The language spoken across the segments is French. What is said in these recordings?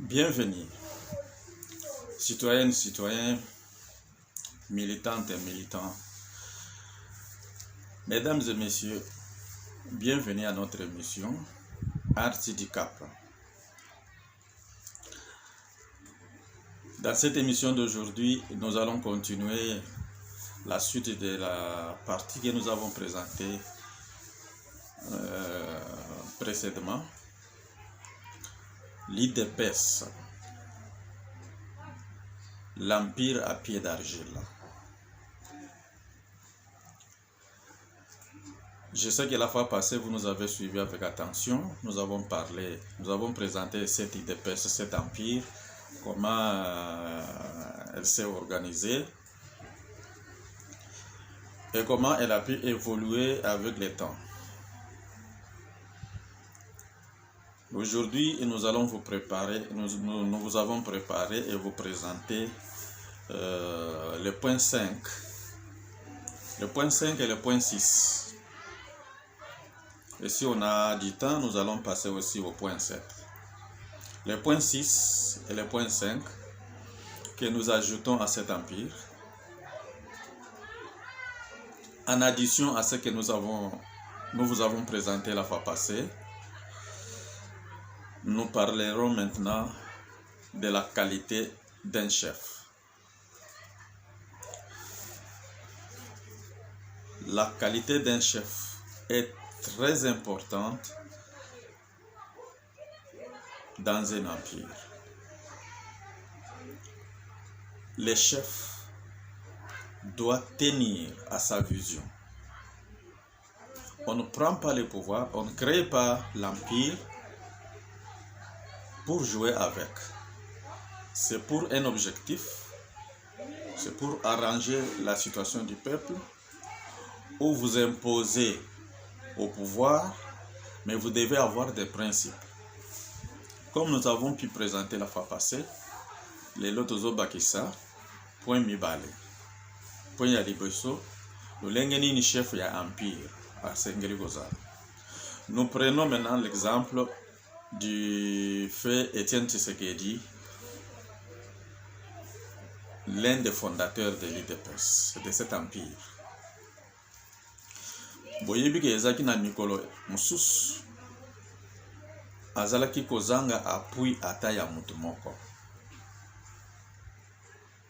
Bienvenue, citoyennes, citoyens, militantes et militants. Mesdames et messieurs, bienvenue à notre émission Arts-Handicap. Dans cette émission d'aujourd'hui, nous allons continuer la suite de la partie que nous avons présentée précédemment. L'IDPS, l'Empire à pied d'argile. Je sais que la fois passée, vous nous avez suivis avec attention. Nous avons présenté cette IDPS, cet empire, comment elle s'est organisée et comment elle a pu évoluer avec le temps. Aujourd'hui, nous allons vous préparer, nous vous avons préparé et vous présenter le point 5. Le point 5 et le point 6. Et si on a du temps, nous allons passer aussi au point 7. Le point 6 et le point 5 que nous ajoutons à cet empire, en addition à ce que nous vous avons présenté la fois passée. Nous parlerons maintenant de la qualité d'un chef. La qualité d'un chef est très importante dans un empire. Le chef doit tenir à sa vision. On ne prend pas le pouvoir, on ne crée pas l'empire pour jouer avec. C'est pour un objectif, c'est pour arranger la situation du peuple, ou vous imposer au pouvoir, mais vous devez avoir des principes. Comme nous avons pu présenter la fois passée, les lotozo bakisa, point mibale, point yaliboso, le lengeni ni chef ya empire, à Sengeli Goza. Nous prenons maintenant l'exemple du fait Étienne Tshisekedi, l'un des fondateurs de l'IDPS, de cet empire. Boyebi ke ezaki na mikolo mususu azalaki kozanga appui ata ya mutu moko.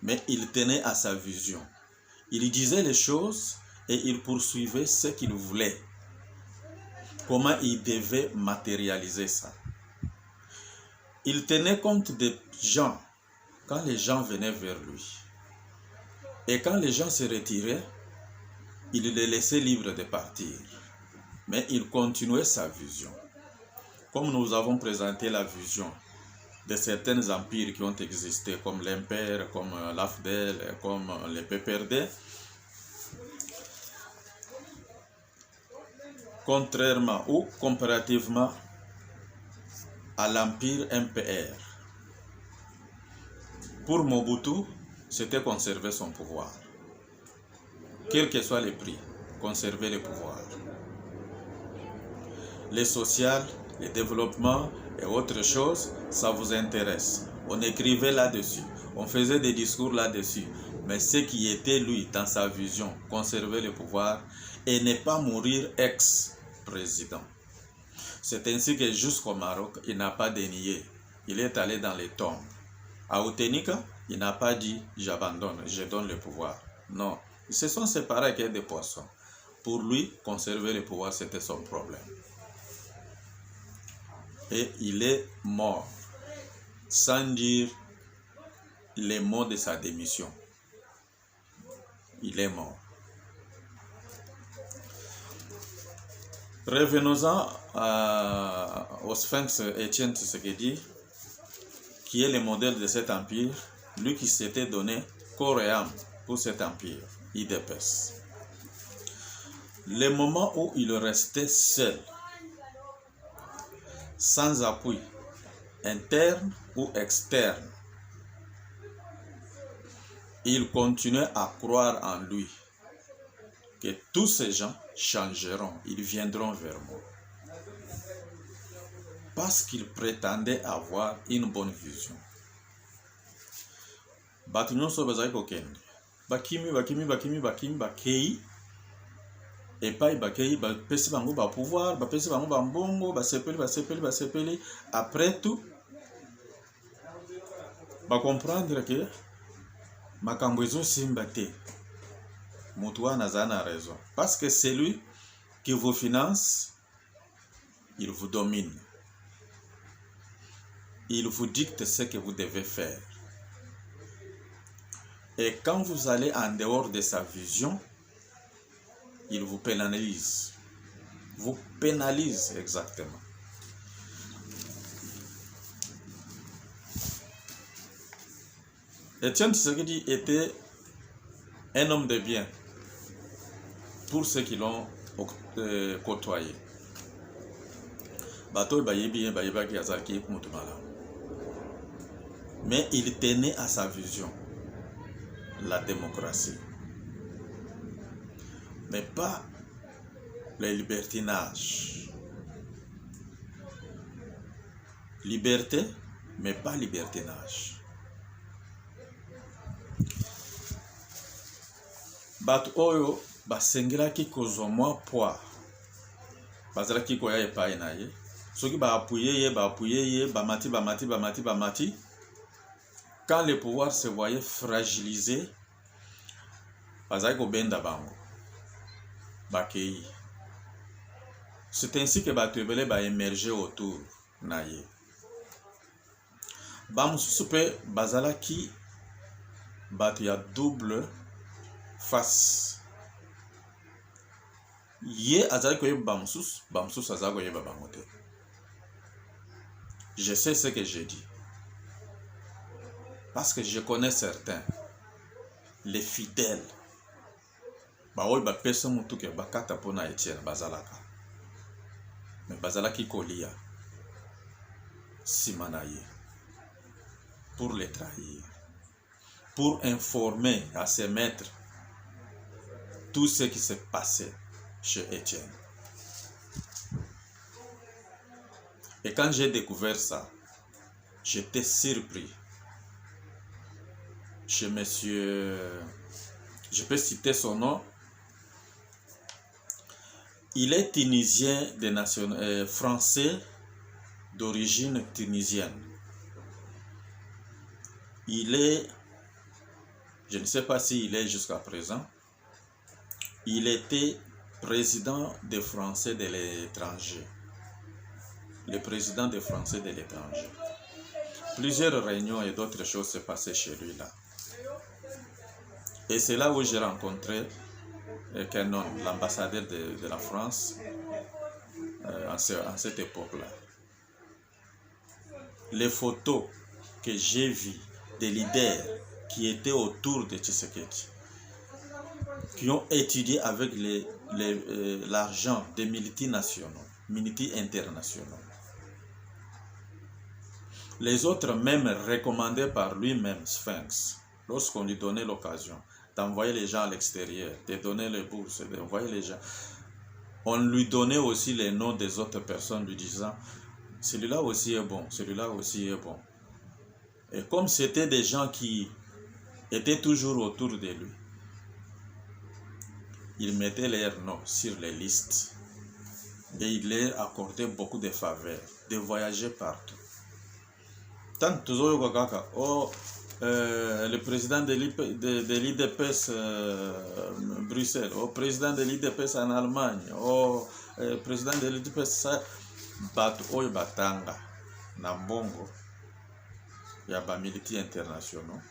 Mais il tenait à sa vision. Il disait les choses et il poursuivait ce qu'il voulait. Comment il devait matérialiser ça. Il tenait compte des gens quand les gens venaient vers lui. Et quand les gens se retiraient, il les laissait libres de partir. Mais il continuait sa vision. Comme nous avons présenté la vision de certains empires qui ont existé, comme l'Empire, comme l'AFDEL, comme le PPRD, contrairement ou comparativement à l'empire MPR. Pour Mobutu, c'était conserver son pouvoir. Quel que soit le prix, conserver le pouvoir. Les social, le développement et autres choses, ça vous intéresse. On écrivait là-dessus, on faisait des discours là-dessus. Mais ce qui était lui, dans sa vision, conserver le pouvoir et ne pas mourir ex-président. C'est ainsi que jusqu'au Maroc, il n'a pas dénié. Il est allé dans les tombes. À Outenika, il n'a pas dit « j'abandonne, je donne le pouvoir ». Non, ils se sont séparés avec des poissons. Pour lui, conserver le pouvoir, c'était son problème. Et il est mort, sans dire les mots de sa démission. Il est mort. Revenons-en au Sphinx Étienne Tshisekedi, qui est le modèle de cet empire, lui qui s'était donné corps et âme pour cet empire, IDPS. Le moment où il restait seul, sans appui, interne ou externe, il continuait à croire en lui, que tous ces gens changeront, ils viendront vers moi. parce qu'ils prétendaient avoir une bonne vision. Bato nyonso bazali kokende bakimi bakei epai bakei bapesi bango pouvoir, bapesi bango bambongo, basepeli. Après tout comprendre que makambo ezosimba te, mutu wana aza na raison, parce que c'est lui qui vous finance, il vous domine, il vous dicte ce que vous devez faire. Et quand vous allez en dehors de sa vision, il vous pénalise. Vous pénalise exactement. Étienne Tshisekedi était un homme de bien pour ceux qui l'ont côtoyé. Mais il tenait à sa vision, la démocratie. Mais pas le libertinage. Liberté, mais pas libertinage. Bato oyo basengelaki kozwa mwa poids, bazalaki koya epai na ye, soki baapuye ye bamati. Quand le pouvoir se voyait fragilisé, bazalaki kobenda bango bakei. C'est ainsi que bato ebele émergé autour na ye. Bamususu pe bazalaki bato ya double face. Ye azali koyeba bamususu azali koyeba bango te. Je sais ce que je dis, parce que je connais certains, les fidèles. Baoy bapesa mutu ke bakata pona Etienne bazalaka. Mais bazalaki kolia simanaye pour les trahir, pour informer à ses maîtres tout ce qui s'est passé chez Etienne. Et quand j'ai découvert ça, j'étais surpris. Chez monsieur, je peux citer son nom, il est tunisien, français d'origine tunisienne. Il est, je ne sais pas s'il est jusqu'à présent, il était président des Français de l'étranger. Le président des Français de l'étranger. Plusieurs réunions et d'autres choses se passaient chez lui là. Et c'est là où j'ai rencontré Kenon, l'ambassadeur de la France, en cette époque-là. Les photos que j'ai vues des leaders qui étaient autour de Tshisekedi, qui ont étudié avec l'argent des multinationaux, internationaux. Les autres même recommandés par lui-même, Sphinx, lorsqu'on lui donnait l'occasion d'envoyer les gens à l'extérieur, de donner les bourses, d'envoyer les gens. On lui donnait aussi les noms des autres personnes, lui disant, celui-là aussi est bon, celui-là aussi est bon. Et comme c'était des gens qui étaient toujours autour de lui, il mettait leurs noms sur les listes et il leur accordait beaucoup de faveurs, de voyager partout. Tant le président de l'IDPS Bruxelles, au président de l'IDPS en Allemagne, au président de l'IDPS bato oyo batanga na mbongo ya ba militaires internationaux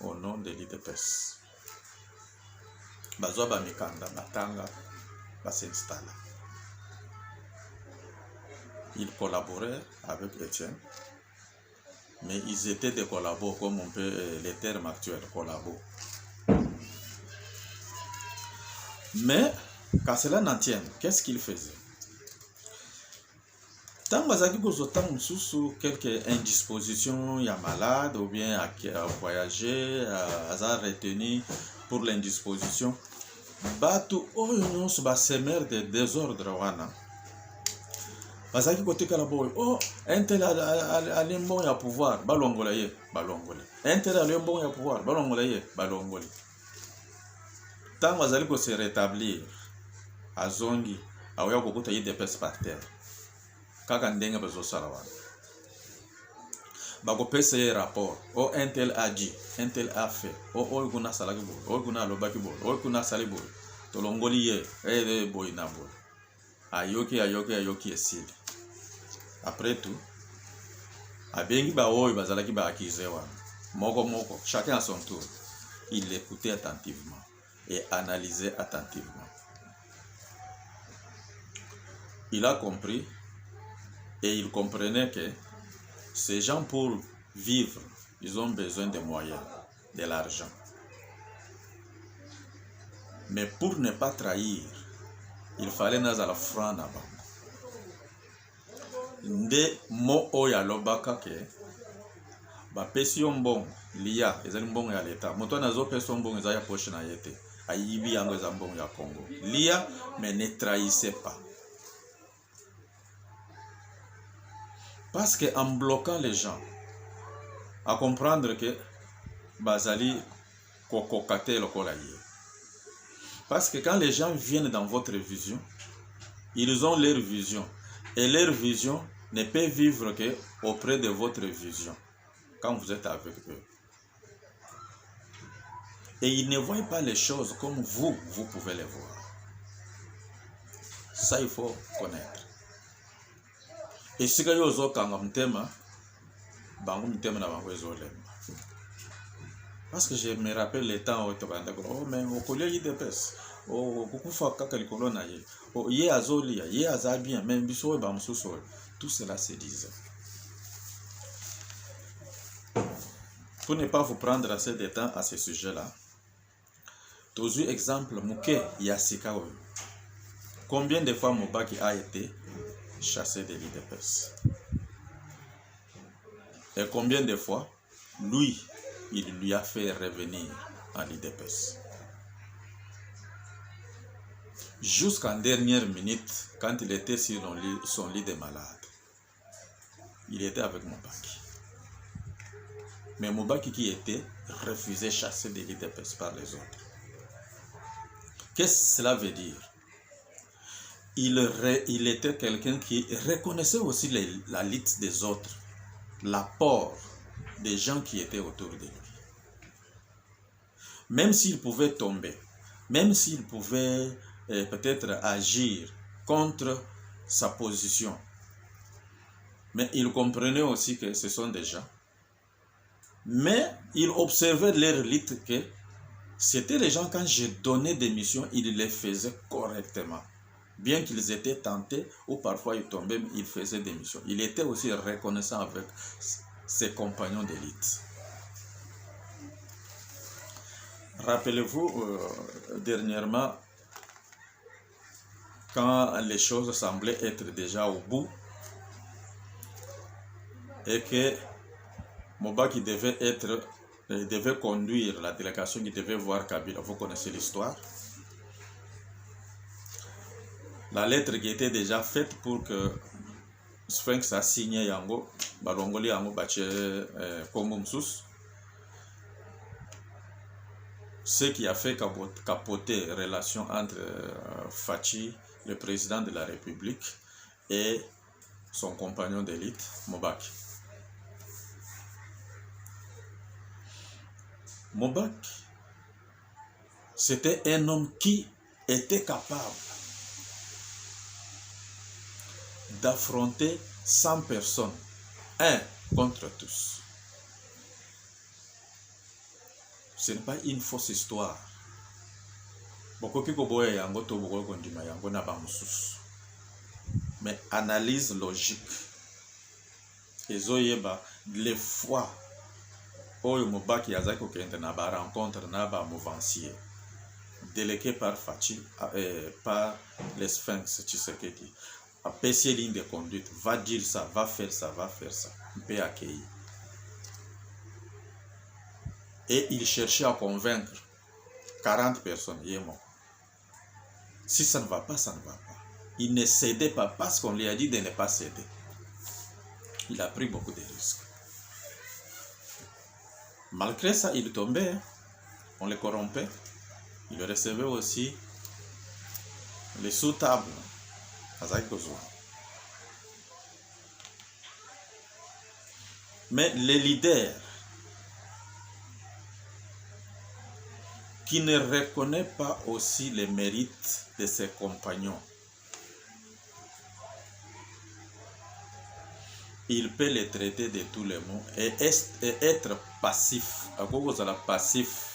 au nom de l'IDPS. Bazwa ba mikanda batanga s'installer. Ils collaboraient avec Etienne. Mais ils étaient des collabos, comme on peut les termes actuels, collabos. Mais, qu'à cela n'en tienne, qu'est-ce qu'ils faisaient? Tant que quelques indispositions, il y a malade, ou bien à voyager, à retenir pour l'indisposition, batu oyo nyonso ba semer de désordre wana. bazaki kotika la boy. Oh, un tel a bon ya pouvoir, balongola ye, balongola. Un tel a bon ya pouvoir, balongola ye, balongola. Tant bazali ko se rétablir, azongi, aoya kokuta ye dépêche par terre. Kaka ndenge bazo salawa. Bako pesa ye rapport. Oh, un tel a dit, un tel a fait. Oh, kuna salaki boy, oh, kuna lobaki boy, oh, kuna sali boy. Tolongoli ye, boy na boy. Ayoki esili. Après tout, abengi ba oyo bazalaki ba accusé wana. Moko, chacun à son tour. Il l'écoutait attentivement et analysait attentivement. Il a compris et il comprenait que ces gens, pour vivre, ils ont besoin de moyens, de l'argent. Mais pour ne pas trahir, il fallait nazala franc na bango. Nde mo oya lobaka ke ba pesi mbongo liya ezali mbongo ya leta. Moto nazo pesa mbongo ezali ya poche na yete. Ayibi yango ezali mbongo ya Congo. Liya, mais ne trahissez pas. Parce que en bloquant les gens à comprendre que bazali kokokate lokola ye. Parce que quand les gens viennent dans votre vision, ils ont leur vision. Et leur vision ne peut vivre qu'auprès de votre vision, quand vous êtes avec eux. Et ils ne voient pas les choses comme vous pouvez les voir. Ça, il faut connaître. Et si vous avez parce que je me rappelle les temps où oh mais au collège de pes oh kukufa kaka likolo na ye oh ye azolia ye azabien même biso ba mususo tout cela se disait. Pour ne pas vous prendre assez de temps à ce sujet-là, tous exemple Muke Yasika. Combien de fois Mobaki a été chassé de l'IDPS? Et combien de fois lui, il lui a fait revenir à l'IDPS? Jusqu'en dernière minute, quand il était sur son lit de malade, il était avec Mobaki. Mais Mobaki qui était refusé, chassé de l'IDPS par les autres. Qu'est-ce que cela veut dire? Il était quelqu'un qui reconnaissait aussi la lutte des autres, l'apport des gens qui étaient autour de lui. Même s'il pouvait tomber, même s'il pouvait peut-être agir contre sa position, mais il comprenait aussi que ce sont des gens. Mais il observait leur lutte que c'était les gens, quand je donnais des missions, ils les faisaient correctement. Bien qu'ils étaient tentés ou parfois ils tombaient, ils faisaient des missions. Il était aussi reconnaissant avec ses compagnons d'élite. Rappelez-vous, dernièrement, quand les choses semblaient être déjà au bout et que Mobaki devait conduire la délégation qui devait voir Kabila. Vous connaissez l'histoire. La lettre qui était déjà faite pour que Sphinx a signé Yango, Balongoli Yango Bache Kongumsus. Ce qui a fait capoter les relations entre Fachi, le président de la République, et son compagnon d'élite, Mobaki. Mobaki, c'était un homme qui était capable d'affronter 100 personnes, un contre tous. Ce n'est pas une fausse histoire. Mais analyse logique. Les fois où Mobaki Yazako Kente n'a pas rencontre n'a pas mouvancier délégué par Fachi, par les Sphinx Tshisekedi. À PC ligne de conduite, va dire ça, va faire ça, va faire ça. On peut accueillir. Et il cherchait à convaincre 40 personnes. Si ça ne va pas, ça ne va pas. il ne cédait pas parce qu'on lui a dit de ne pas céder. Il a pris beaucoup de risques. Malgré ça, il tombait, on le corrompait. Il recevait aussi les sous-tables. Mais les leaders qui ne reconnaissent pas aussi les mérites de ses compagnons, il peut les traiter de tous les mots et être passif. À cause de la passif,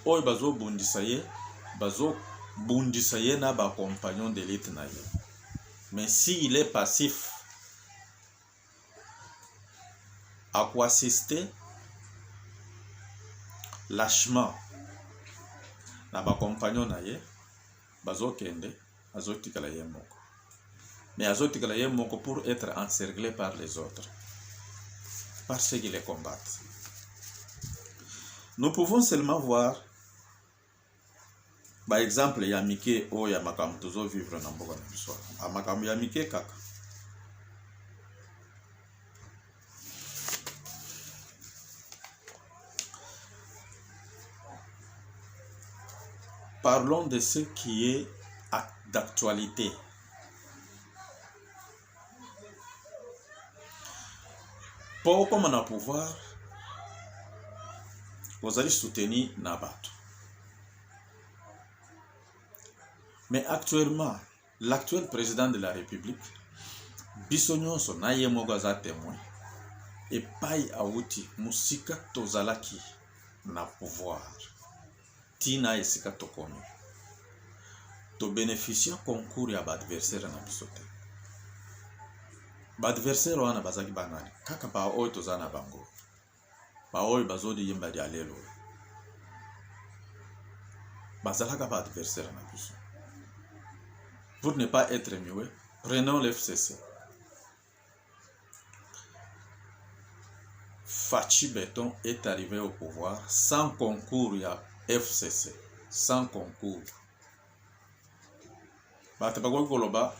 oyo bazobundisa ye na ba compagnon d'élite na ye. Mais s'il est passif, à quoi assister lâchement na ba compagnon na ye, bazokende azotikala ye moko. Mais azotikala ye moko pour être encerclé par les autres, parce qu'ils les combattent. Nous pouvons seulement voir, par exemple, Yamike o Yamakam tozo vivre na mboka na biso. Amakam Yamike kaka. Parlons de ce qui est d'actualité. Pour comme on a pouvoir, vous allez soutenir Nabato. Mais actuellement, l'actuel président de la République, Bissonyon son aye mogaza témoin, et paye awuti musika tozalaki na pouvoir. Tina esika tokomi. To bénéficier concours ya adversaire na bisote. Ba adversaire wana bazaki banani. Kaka ba oyo tozana bango. Ba oyo bazodi yemba di alelo. Bazalaka ba adversaire na biso. Pour ne pas être muet, prenons l'FCC. Fachi Béton est arrivé au pouvoir sans concours ya FCC. Sans concours. Batabako Koloba,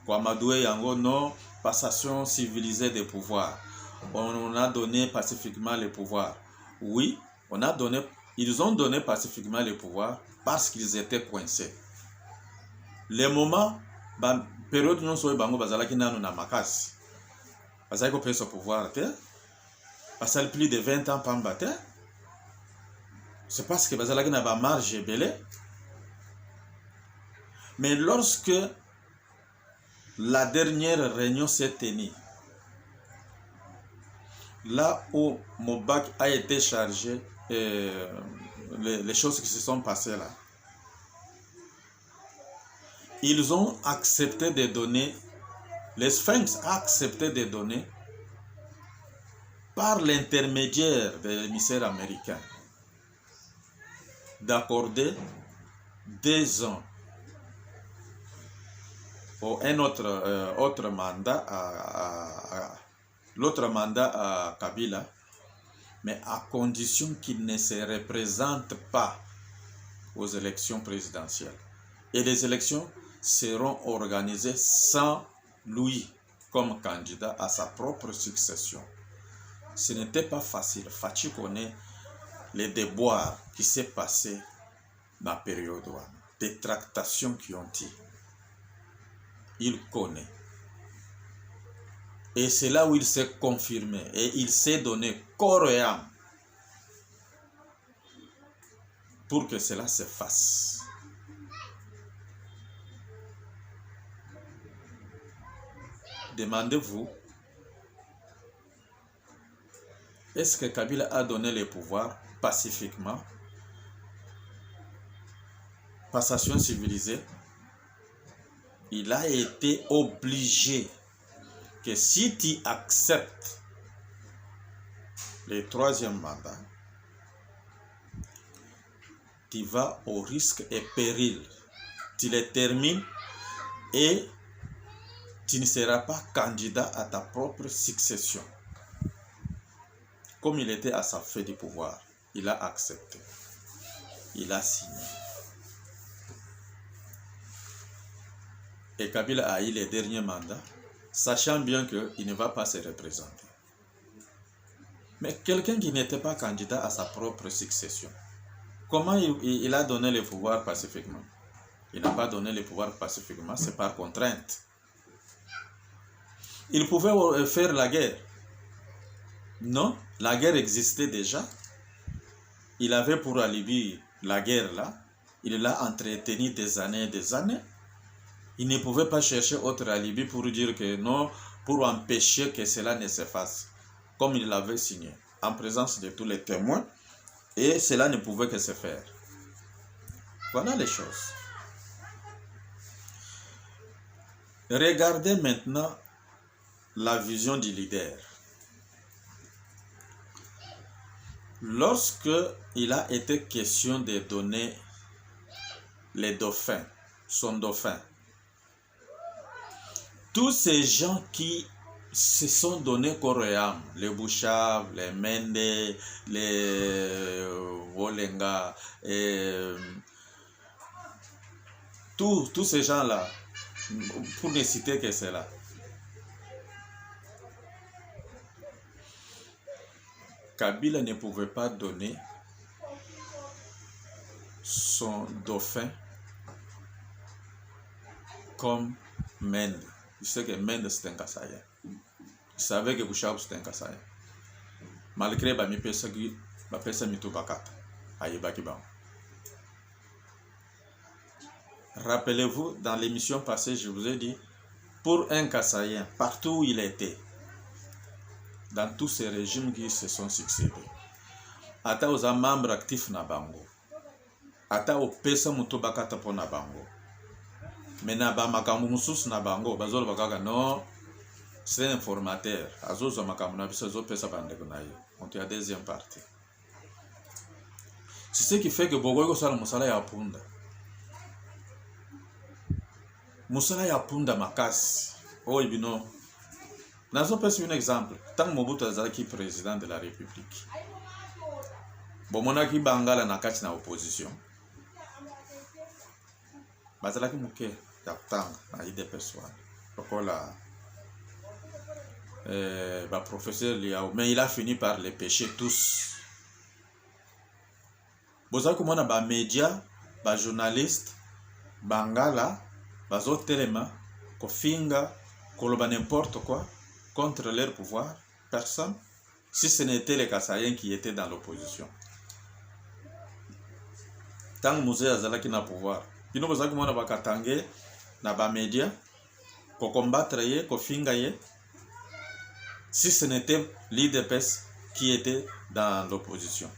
kwa Madoué Yango, non, passation civilisée des pouvoirs. On a donné pacifiquement les pouvoirs. Oui, ils ont donné pacifiquement les pouvoirs parce qu'ils étaient coincés. Les moments, période non soy bango bazalaki nanu na makasi. Bazalaki ko pesa pouvoir te. Pasal plus de 20 ans pamba te. C'est parce que bazalaki na ba marge belé. Mais lorsque la dernière réunion s'est tenue, là où Mobak a été chargé, les choses qui se sont passées là, ils ont accepté de donner, les Sphinx a accepté de donner, par l'intermédiaire de l'émissaire américain, d'accorder 2 ans ou un autre mandat l'autre mandat à Kabila, mais à condition qu'il ne se représente pas aux élections présidentielles. Et les élections seront organisées sans lui comme candidat à sa propre succession. Ce n'était pas facile. Fachi connaît les déboires qui s'est passé dans la période, des tractations qui ont été. Il connaît. Et c'est là où il s'est confirmé et il s'est donné corps et âme pour que cela se fasse. Demandez-vous, est-ce que Kabila a donné les pouvoirs pacifiquement? Passation civilisée. Il a été obligé que si tu acceptes le 3e mandat, tu vas au risque et péril. Tu les termines et tu ne seras pas candidat à ta propre succession. Comme il était à sa fin du pouvoir, il a accepté. Il a signé. Et Kabila a eu les derniers mandats, sachant bien qu'il ne va pas se représenter. Mais quelqu'un qui n'était pas candidat à sa propre succession, comment il a donné le pouvoir pacifiquement? Il n'a pas donné le pouvoir pacifiquement, c'est par contrainte. Il pouvait faire la guerre. Non, la guerre existait déjà. Il avait pour alibi la guerre là. Il l'a entretenu des années et des années. Il ne pouvait pas chercher autre alibi pour dire que non, pour empêcher que cela ne se fasse, comme il l'avait signé, en présence de tous les témoins, et cela ne pouvait que se faire. Voilà les choses. Regardez maintenant la vision du leader. Lorsque il a été question de donner les dauphins, son dauphin, tous ces gens qui se sont donnés corps et âme, les Bouchard, les Mende, les Wolenga, et tous ces gens-là, pour ne citer que cela. Kabila ne pouvait pas donner son dauphin comme Mende. Il sait que Mende c'est un Kassaïen. Il savait que Bouchard c'est un Kassaïen. Malgré Bami Pesa Mito Bakata, Ayebaki Bam. Rappelez-vous, dans l'émission passée, je vous ai dit, pour un Kassaïen, partout où il était, dans tous ces régimes qui se sont succédés, ata aux membres actifs na bango, ata au Pesa Mito Bakata pour na bango, mais na ba makambu mususu na bango, bazolo bakaka non, c'est un informateur, azozo makambu na biso zo Pesa bandeko na yo. On est à la deuxième partie. C'est ce qui fait que Bogogo sala musala ya punda. Musala ya punda makasi. Oh ibino. Nazo pesa un exemple. Tant Mobutu azalaki président de la République. Bomonaki bangala na kati na opposition. Bazalaki muke ya tanga na ide personnel. Lokola professeur Liao, mais il a fini par les pêcher tous. Bozaki komona ba média, ba journaliste, bangala, bazo telema, kofinga, koloba n'importe quoi contre leur pouvoir. Personne, si ce n'était les Kassaïens qui étaient dans l'opposition. Tant Mouzé azalaki na pouvoir, bino bozaki komona ba katange na ba média, ko combattre ye, ko finga ye. Si ce n'était l'IDPS qui était dans l'opposition.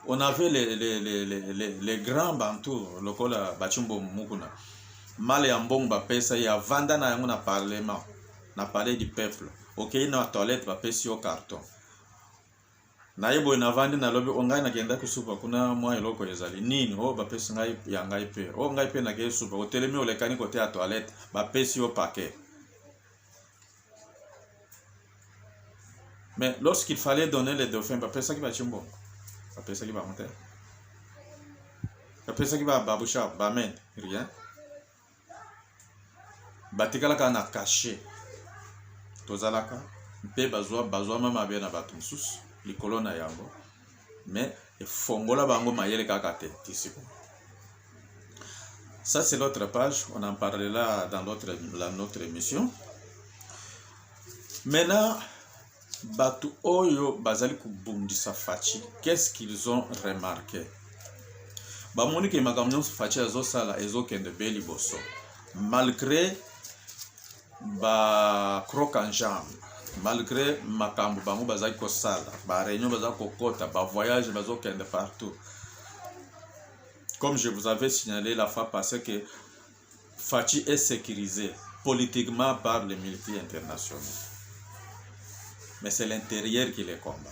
On avait les grands bantous, le kola Bachumbo Mukuna. Male Ambong Bapesa, il y a Vanda na un parlement, na parlé du peuple. Ok, na toilette Bapesi au carton. Naïbo na vandi na lobby, on gagne na kenda kusupa, kuna moi eloko ezali. Nini, oh Bapesi ngai ya ngai pe. Oh ngai pe na ke supa, o telemi o lekani côté à toilette, Bapesi au paquet. Mais lorsqu'il fallait donner les dauphins, Bapesa qui va chumbo, Bapesa qui va monter, Bapesa qui va baboucha, bamen, rien. Batikala na caché. Tozalaka, mpe bazwa mama bien na batumsus, likolo na yango. Mais fongola bango mayele kaka te tisiko. Ça c'est l'autre page, on en parlera dans notre émission. Maintenant, Batu Oyo Bazali Kubundisa Fachi, qu'est-ce qu'ils ont remarqué? Bamoni ke makamnon Fachi azo sala ezo kende beli boso. Malgré ba croc en jambe, malgré makambo bango bazali ko sala, ba réunion bazali ko kota, ba voyage bazo kende partout. Comme je vous avais signalé la fois passée que Fachi est sécurisé politiquement par les militaires internationaux. Mais c'est l'intérieur qui les combat.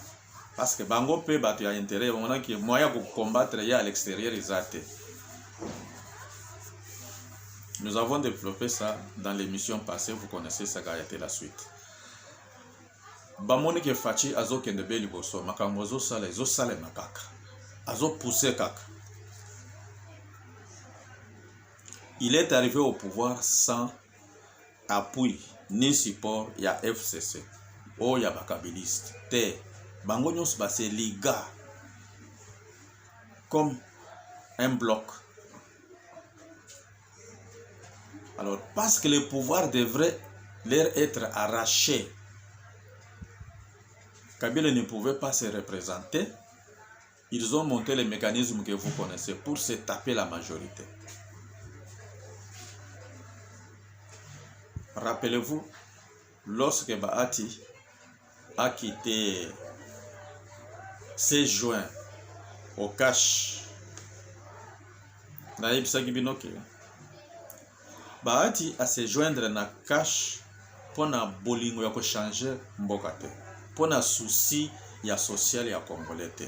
Parce que Bango peut battre à l'intérieur, on a qui moyen pour combattre à l'extérieur, ils ont. Nous avons développé ça dans l'émission passée, vous connaissez ça qui a été la suite. Bamoni ke Fachi azo kende beli boso, makamozo sale, zo sale makaka. Azo pousse kaka. il est arrivé au pouvoir sans appui ni support ya FCC. Oh, ya bakabiliste. Te, bango nyonso base liga comme un bloc. Alors, parce que le pouvoir devrait leur être arraché, Kabila ne pouvait pas se représenter. Ils ont monté les mécanismes que vous connaissez pour se taper la majorité. Rappelez-vous, lorsque Bahati a quitté, s'est joint au cash, Bahati a se joindre na cash pour na bolingo ya ko changer mboka te, pour na souci ya social ya congolais te.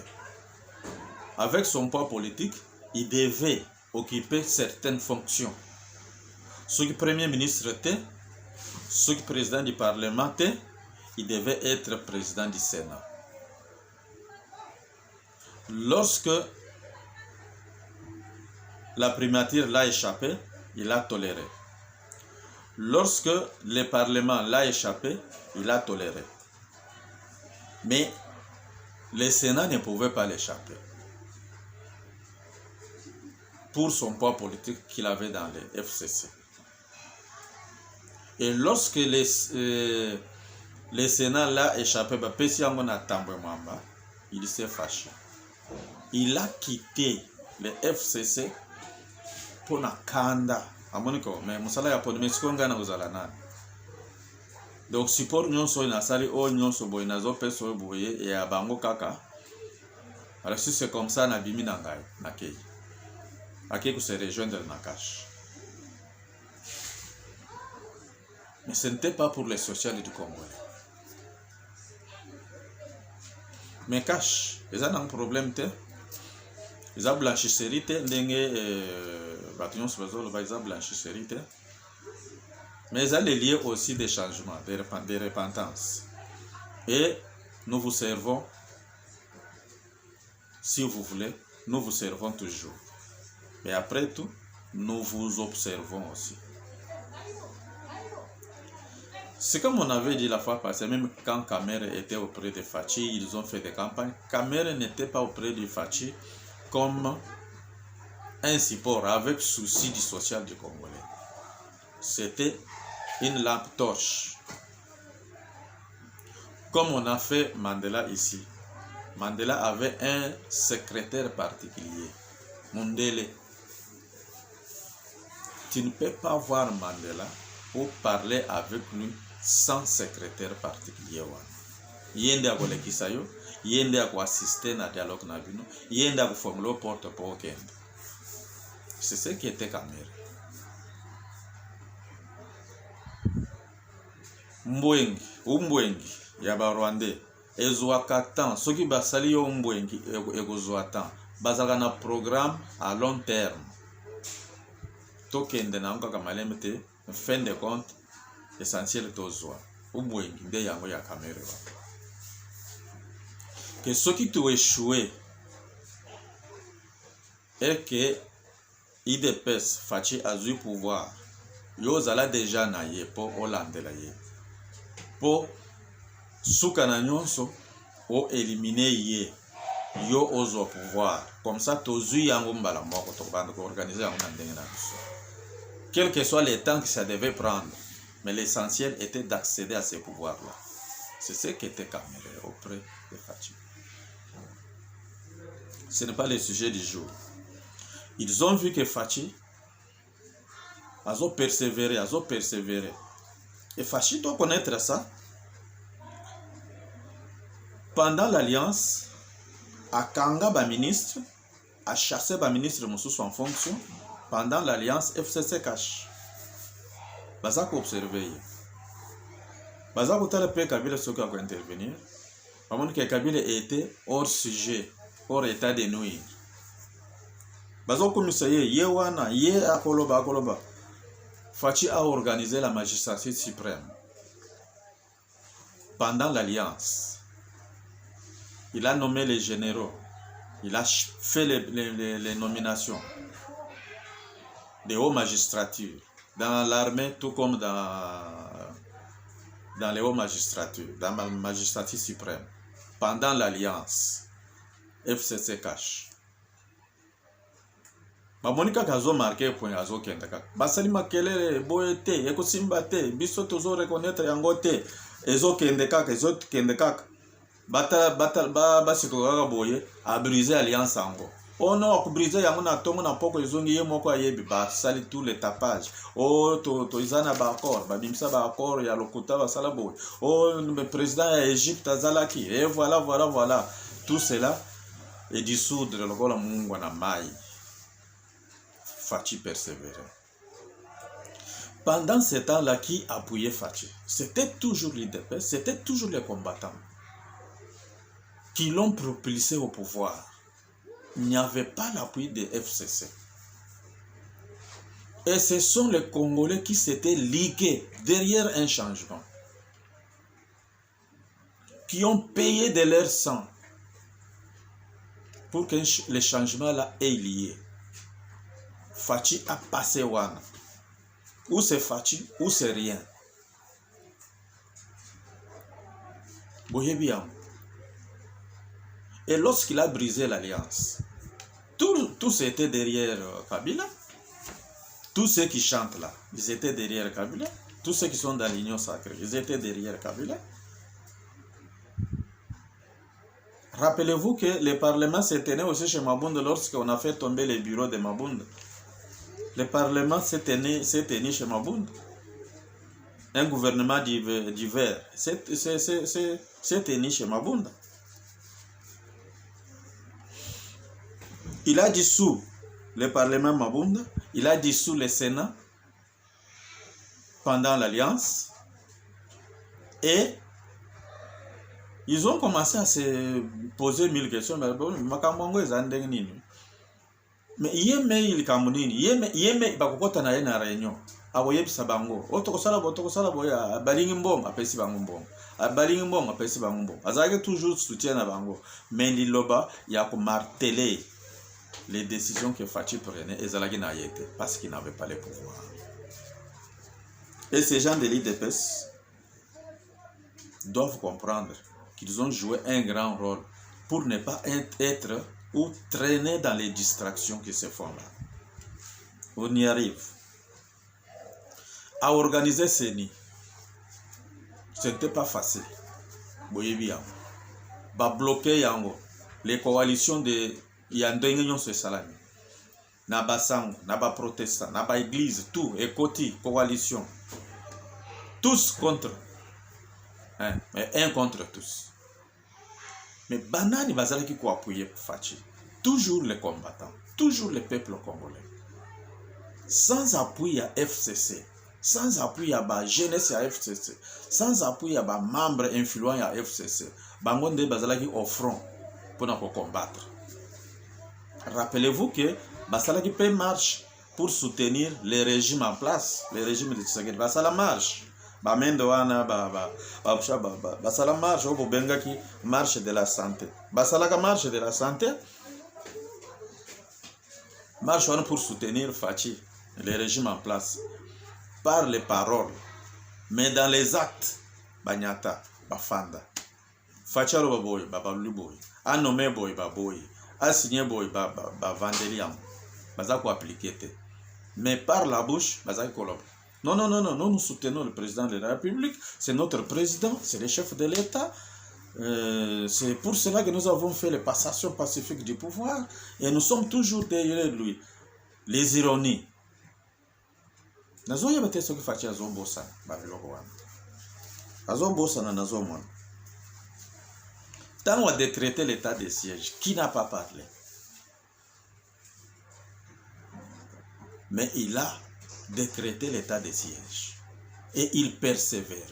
Avec son poids politique, il devait occuper certaines fonctions. Ce qui premier ministre était, ce qui président du parlement était, il devait être président du Sénat. Lorsque la primature l'a échappé, il a toléré. Lorsque le Parlement l'a échappé, il a toléré. Mais le Sénat ne pouvait pas l'échapper. Pour son poids politique qu'il avait dans les FCC. Et lorsque le Sénat l'a échappé, il s'est fâché. Il a quitté le FCC pour na kanda. Mais musala ya podmesiko ngana uzala nani. Donc support nyonso na sali o nyonso boy nazo peso boye et ya bango kaka. Alors si c'est comme ça na bimi na ngai na kei. Akei ko se rejoindre na cash. Mais ce n'était pas pour les sociales du Congo. Mais cash, ils ont un problème te. Ils ont blanchisserie te ndenge bâtiment sur ils ont blanchisserie te. Mais ils ont lié aussi des changements, des repentances. Et nous vous servons, si vous voulez, nous vous servons toujours. Mais après tout, nous vous observons aussi. C'est comme on avait dit la fois passée, même quand Kamere était auprès de Fachi, ils ont fait des campagnes. Kamere n'était pas auprès de Fachi comme un support avec souci du social du Congolais. C'était une lampe torche. Comme on a fait Mandela ici. Mandela avait un secrétaire particulier, Mundele. Tu ne peux pas voir Mandela ou parler avec lui sans secrétaire particulier. Yende a kolekisa yo, yende a assister na dialogue na bino, yende a formuler porte pour okende. C'est ce qui était Kamere. Mbwengi ya ba Rwandais ezwa katan soki basali yo mbwengi ekozwa temps bazaka na programme à long terme. Tokende na ngaka maleme te, fin de compte essentiel tozwa mbwengi nde yango ya Kamere wa. Que soki tu échoué et que IDPS Fachi a eu pouvoir, yo zala déjà na ye po olandela ye. Po suka na nyonso o éliminer ye. Yo ozo pouvoir. Comme ça tozu yango mbala moko to bande ko organiser yango na ndenge na biso. Quel que soit le temps que ça devait prendre, mais l'essentiel était d'accéder à ces pouvoirs-là. C'est ce qui était Kamere auprès de Fachi. Ce n'est pas le sujet du jour. Ils ont vu que Fachi a persévéré. Et Fachi doit connaître ça. Pendant l'alliance, a Kanga ba ministre, a chassé ba ministre Moussous en fonction. Pendant l'alliance, FCC cache. Baza ko observer. Baza ko tala pe Kabila soka ko intervenir. Parce que Kabila était hors sujet, hors état de nuire. Bazo komisa ye wana ye akoloba. Fachi a organisé la magistrature suprême. Pendant l'alliance, il a nommé les généraux. Il a fait les nominations des hauts magistratures, dans l'armée tout comme dans les hauts magistratures, dans la magistrature suprême, pendant l'alliance, FCC cache. Monica Kazo marqué point Azo Kendaka. Basali Makelele, Boete, Ekosimbate, Biso Tozo reconnaître Yangote, Ezo Kendekak, Ezo Kendekak. Basiko Boye a brisé l'alliance Ango. Oh non, pour briser Yangona Tongo na Poko Zongi Moko Ayebi, Basali tout le tapage. Oh, Toizana Bakor, Babimsa Bakor, Yalokuta Basalaboy. Oh, le président d'Égypte Azalaki. Et voilà. Tout cela est dissoudre le Gola Mungwana Mai. Fachi persévérait. Pendant ce temps-là, qui appuyait Fachi? C'était toujours l'IDP, c'était toujours les combattants qui l'ont propulsé au pouvoir. Il n'y avait pas l'appui des FCC. Et ce sont les Congolais qui s'étaient ligués derrière un changement, qui ont payé de leur sang pour que le changement-là ait lié. Fachi a passé Wana. Ou c'est Fachi, ou c'est rien. Boyebiam. Et lorsqu'il a brisé l'alliance, tous étaient derrière Kabila. Tous ceux qui chantent là, ils étaient derrière Kabila. Tous ceux qui sont dans l'union sacrée, ils étaient derrière Kabila. Rappelez-vous que le Parlement s'est tenu aussi chez Mabund lorsqu'on a fait tomber les bureaux de Mabund. Le Parlement s'est tenu chez Mabund. Un gouvernement divers s'est tenu chez Mabund. Il a dissous le Parlement Mabund. Il a dissous le Sénat pendant l'Alliance. Et ils ont commencé à se poser 1000 questions. Mais il kamunini yeme bakokota na yena réunion aboyebisa bango otokosala boya balingi mbongo apesi bango mbongo balingi mbongo apesi bango mbongo azalaki toujours soutien na bango mais liloba ya ko marteler les décisions que Fachi prenait ezalaki na yete parce qu'il n'avait pas le pouvoir. Et ces gens de l'IDPS doivent comprendre qu'ils ont joué un grand rôle pour ne pas être ou traîner dans les distractions qui se font là. On y arrive. À organiser ces nids, ce n'était pas facile. Voyez bien. Ba bloquer yango. Les coalitions de Yandengyon se salami. Naba Sango, Naba Protestant, Naba Église, tout, Ekoti, coalition. Tous contre. Mais un contre tous. Mais Banani Bazalaki qui appuyer Fachi. Toujours les combattants, toujours le peuple congolais. Sans appui à FCC, sans appui à la jeunesse à FCC, sans appui à les membres influents à FCC, Bangonde Bazalaki au front pour nous combattre. Rappelez-vous que Bazalaki peut marche pour soutenir les régimes en place, les régimes de Tshisekedi. Bazala marche. Bamendoana basala marche au Bengaki marche de la santé. Basalaka marche de la santé. Marche pour soutenir Fachi, le régime en place, par les paroles, mais dans les actes, Banyata, Bafanda. Fachi alo baboy, babaluli boy, a nommé boy, baboy, a signé boy, vandeliam, bazako appliqué. Mais par la bouche, bazako kolom. Non, nous soutenons le président de la République, c'est notre président, c'est le chef de l'État. C'est pour cela que nous avons fait les passations pacifiques du pouvoir et nous sommes toujours derrière lui. Les ironies. Nazo yabate soki Fachi azo bossa babiloko wana. Azo bossa na nazo mona. Tant on a décrété l'état de siège, qui n'a pas parlé? Mais il a décrété l'état de siège et il persévère.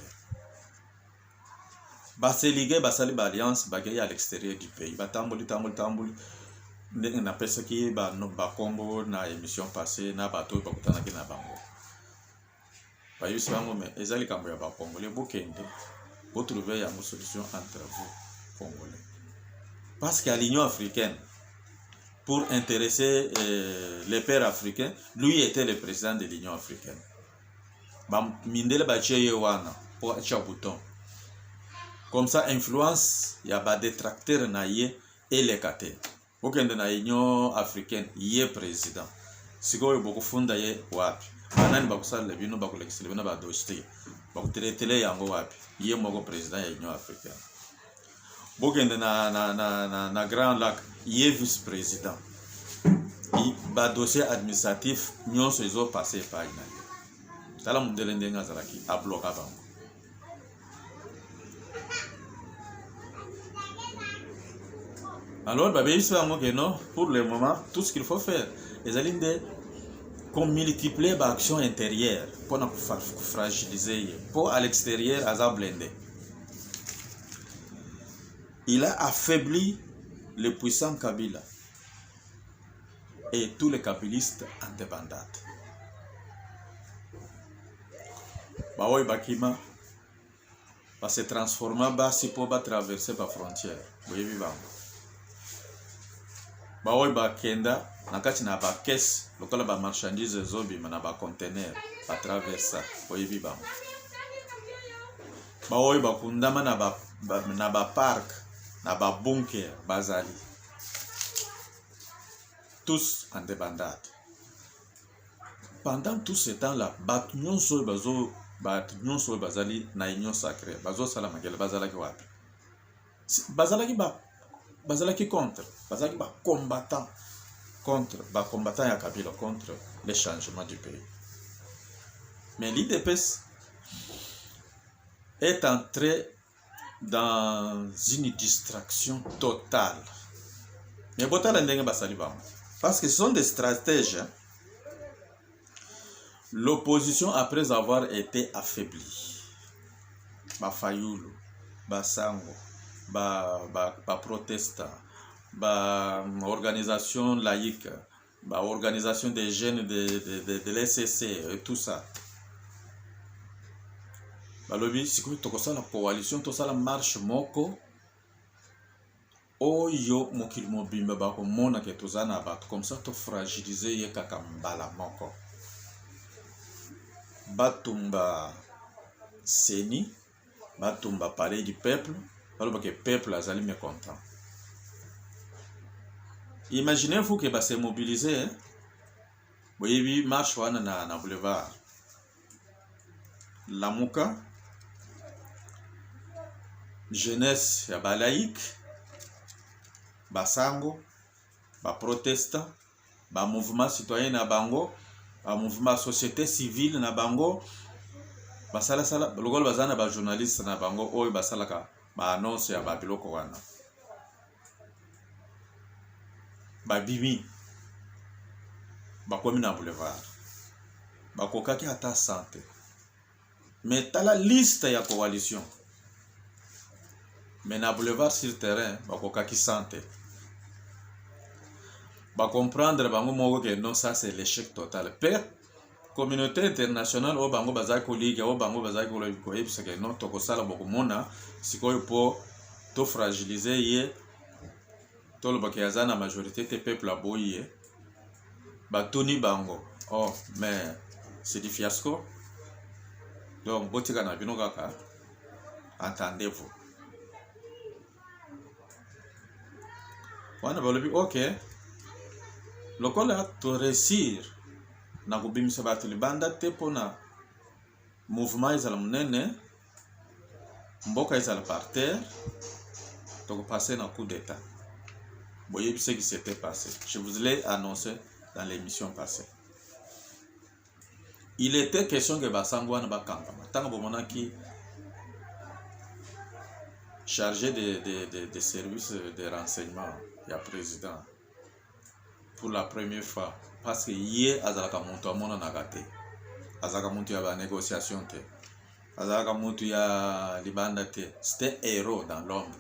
Baselige basali ba alliance bagaye à l'extérieur du pays. Batamboli. On appelle ça qui ba Congo na émission passée na bato bakutana ki na bango. Ba yusi bango mais ezali kambo ya ba Congolais bokende pour trouver une solution entre vous Congolais. Parce qu'à l'Union africaine pour intéresser les pères africains. Lui était le président de l'Union africaine. Mindele Bacheye wana pour bouton. Comme ça, influence, il y a des détracteurs naïe et les kate. Aucun de l'Union africaine, il est président. Si vous avez beaucoup fondé ye wapi. Manani bakusala le bino bakulekisile bino badoshite. Bakuteletele yango wapi. Il est mon président de l'Union africaine. Bokende na Grand Lac, il est vice-président. Il dossier administratif, nous sommes passés par une année. Tala mundele ndenga zalaki a bloqué bango. Alors, pour le moment, tout ce qu'il faut faire, les alliés qu'on multiplie l'action intérieure pour nous fragiliser, pour à l'extérieur, à blender. Il a affaibli le puissant Kabila et tous les kabylistes indépendants. Baoui Bakima va se transformer basi pour traverser la frontière. Baoui Bakenda, nakati na ba caisse, lokola ba marchandises zobi na ba conteneur, ba traverser. Baoui Bakundama na ba parc. Naba bunker bazali tous indépendants. Pendant tout ce temps-là, batunion so bazali na union sacrée bazo sala magela bazala ki wapi bazalaki contre bazalaki ba combattant ya Kabila contre les changements du pays. Mais l'IDPS est entré dans une distraction totale. Mais parce que ce sont des stratèges. L'opposition, après avoir été affaiblie, Fayoulou, Sango, protestants, organisation laïque, organisation des jeunes de l'SCC et tout ça. Balobi sikoyo tokosala coalition tosala marche moko oyo mokili mobimba bakomona ke tozana bato comme ça to fragiliser ye kaka mbala moko batumba seni batumba palais du peuple baloba ke peuple azali mécontent. Imaginez-vous que se mobiliser boyebi marche wana na boulevard Lamuka, jeunesse ya balaïque, basango, protestant, mouvement citoyen na bango, mouvement société civile na bango, basala logol bazana ba journaliste na bango oyo basalaka ba annonce ya biloko wana. Bimi bakomi na boulevard. Bakokaki ata santé. Mais t'as la liste ya coalition. Mais na boulevard sur terrain, bakokaki santé. Comprendre bango moko que non, ça c'est l'échec total. Per communauté internationale o bango bazaki ligue o bango bazaki ko yebisa que non tokosala bokomona sikoyo po to fragiliser ye to lo baki azana majorité te peuple aboye batoni bango. Oh mais c'est du fiasco. Donc botika na bino kaka entendez-vous. Wana balobi OK. Lokola to réussir na kubimisa bato libanda te pona mouvement ezala munene mboka ezala par terre to passer na coup d'état. Voyez ce qui s'était passé. Je vous l'ai annoncé dans l'émission passée. Il était question que Basangwa na bakamba. Tanga bomona ki chargé des services de renseignement, il y a président pour la première fois parce que hier azalaka muntu amona nagate. Azalaka muntu ya ba négociation te. Azalaka muntu ya libanda te. C'était héros dans l'ombre.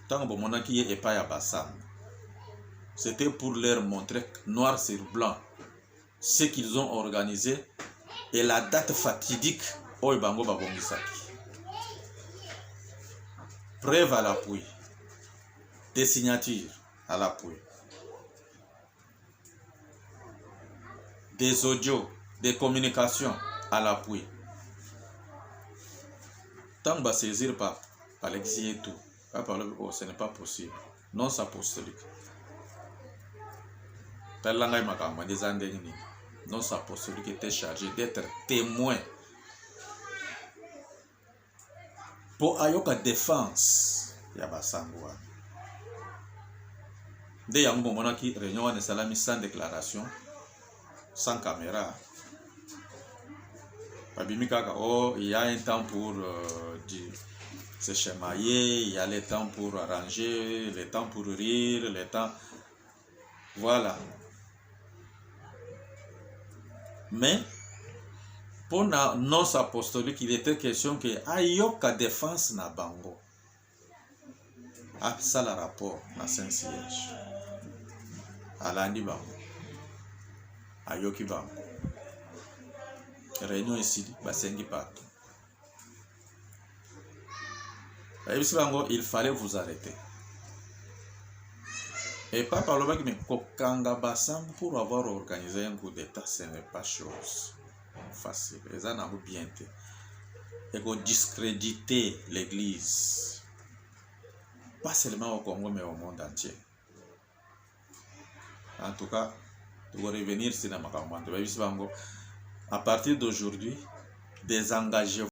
Tanga bomona ki est pas ya Bassam. C'était pour leur montrer noir sur blanc ce qu'ils ont organisé et la date fatidique oyo bango babongisaki. Preuve à l'appui. des signatures à l'appui, des audios, des communications à l'appui. Tant que saisir par l'exil et tout, ce n'est pas possible. Non apostolique. Non apostolique était chargé d'être témoin pour ayoka défense ya basangwa. De yango monaki réunion wana salami sans déclaration, sans caméra. Oh, il y a un temps pour se chamailler, il y a le temps pour arranger, le temps pour rire, le temps... Voilà. Mais, pour nos apostoliques, il était question que ayoka défense na bango. Ah, ça le rapport na Saint-Siège. Alandi bango. Ayoki bango. Réunion ici, basengi partout. Il fallait vous arrêter. Et pas par le mec, mais Kokanga Bassam, pour avoir organisé un coup d'état, ce n'est pas chose facile. Ils en ont bien été. Et qu'on discréditer l'église. Pas seulement au Congo, mais au monde entier. En tout cas, pour revenir sur la Makambo, à partir d'aujourd'hui, désengagez-vous.